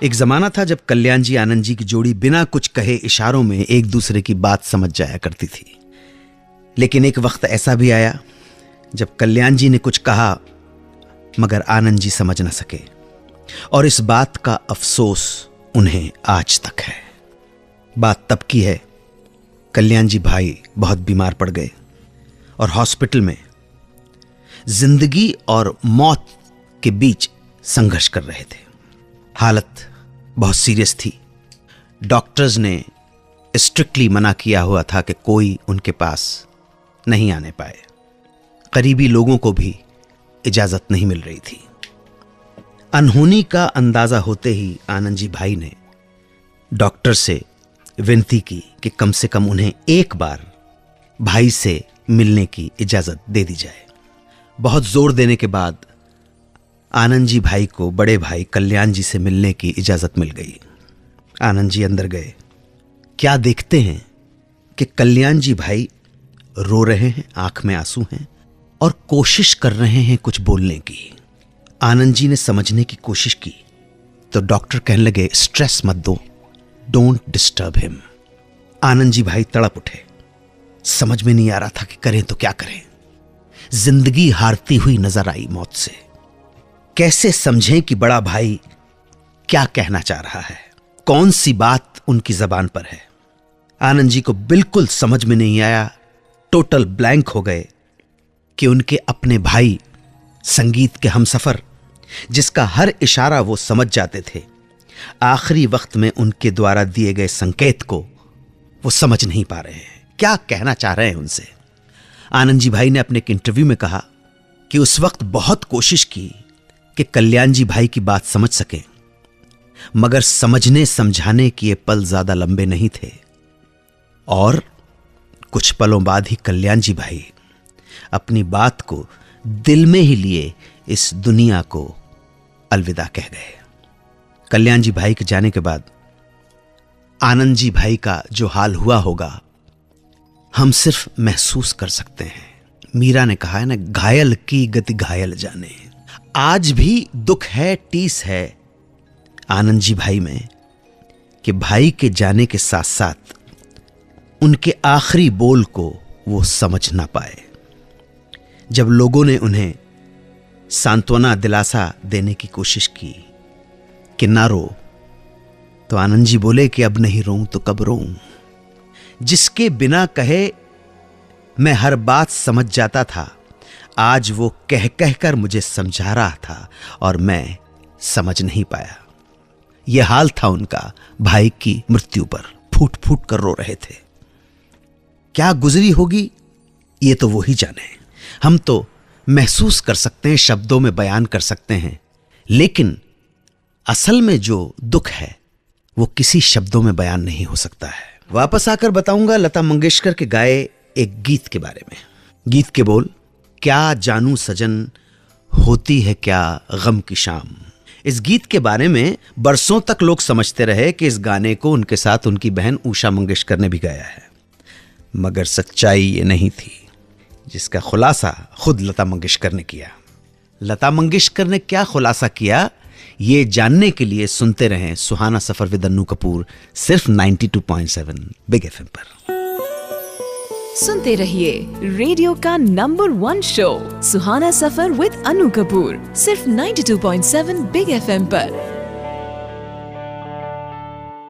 एक जमाना था जब कल्याण जी आनंद जी की जोड़ी बिना कुछ कहे इशारों में एक दूसरे की बात समझ जाया करती थी। लेकिन एक वक्त ऐसा भी आया जब कल्याण जी ने कुछ कहा मगर आनंद जी समझ ना सके, और इस बात का अफसोस उन्हें आज तक है। बात तब की है, कल्याण जी भाई बहुत बीमार पड़ गए और हॉस्पिटल में जिंदगी और मौत के बीच संघर्ष कर रहे थे। हालत बहुत सीरियस थी। डॉक्टर्स ने स्ट्रिक्टली मना किया हुआ था कि कोई उनके पास नहीं आने पाए। करीबी लोगों को भी इजाजत नहीं मिल रही थी। अनहोनी का अंदाजा होते ही आनंद जी भाई ने डॉक्टर से विनती की कि कम से कम उन्हें एक बार भाई से मिलने की इजाजत दे दी जाए। बहुत जोर देने के बाद आनंद जी भाई को बड़े भाई कल्याण जी से मिलने की इजाजत मिल गई। आनंद जी अंदर गए। क्या देखते हैं कि कल्याण जी भाई रो रहे हैं, आंख में आंसू हैं और कोशिश कर रहे हैं कुछ बोलने की। आनंद जी ने समझने की कोशिश की तो डॉक्टर कहने लगे, स्ट्रेस मत दो, don't disturb him. Anand ji भाई तड़प उठे। समझ में नहीं आ रहा था कि करें तो क्या करें। जिंदगी हारती हुई नजर आई मौत से। कैसे समझें कि बड़ा भाई क्या कहना चाह रहा है, कौन सी बात उनकी जबान पर है। आनंद जी को बिल्कुल समझ में नहीं आया। टोटल ब्लैंक हो गए कि उनके अपने भाई, संगीत के हमसफर, जिसका हर इशारा वो समझ जाते थे, आखिरी वक्त में उनके द्वारा दिए गए संकेत को वो समझ नहीं पा रहे हैं। क्या कहना चाह रहे हैं उनसे। आनंद जी भाई ने अपने एक इंटरव्यू में कहा कि उस वक्त बहुत कोशिश की कि कल्याण जी भाई की बात समझ सके, मगर समझने समझाने के ये पल ज्यादा लंबे नहीं थे और कुछ पलों बाद ही कल्याण जी भाई अपनी बात को दिल में ही लिए इस दुनिया को अलविदा कह गए। कल्याण जी भाई के जाने के बाद आनंद जी भाई का जो हाल हुआ होगा हम सिर्फ महसूस कर सकते हैं। मीरा ने कहा है ना, घायल की गति घायल जाने। आज भी दुख है, टीस है आनंद जी भाई में कि भाई के जाने के साथ साथ उनके आखिरी बोल को वो समझ ना पाए। जब लोगों ने उन्हें सांत्वना, दिलासा देने की कोशिश की कि ना रो, तो आनंद जी बोले कि अब नहीं रोऊं तो कब रोऊं। जिसके बिना कहे मैं हर बात समझ जाता था, आज वो कह कहकर मुझे समझा रहा था और मैं समझ नहीं पाया। यह हाल था उनका भाई की मृत्यु पर। फूट फूट कर रो रहे थे। क्या गुजरी होगी ये तो वो ही जाने। हम तो महसूस कर सकते हैं, शब्दों में बयान कर सकते हैं, लेकिन असल में जो दुख है वो किसी शब्दों में बयान नहीं हो सकता है। वापस आकर बताऊंगा लता मंगेशकर के गाए एक गीत के बारे में। गीत के बोल, क्या जानू सजन होती है क्या गम की शाम। इस गीत के बारे में बरसों तक लोग समझते रहे कि इस गाने को उनके साथ उनकी बहन उषा मंगेशकर ने भी गाया है, मगर सच्चाई ये नहीं थी, जिसका खुलासा खुद लता मंगेशकर ने किया। लता मंगेशकर ने क्या खुलासा किया, ये जानने के लिए सुनते रहें सुहाना सफर विद अन्नू कपूर, सिर्फ 92.7 बिग एफएम पर। सुनते रहिए रेडियो का number 1 show Suhana suffer with Annu Kapoor, सिर्फ 92.7 बिग एफएम पर।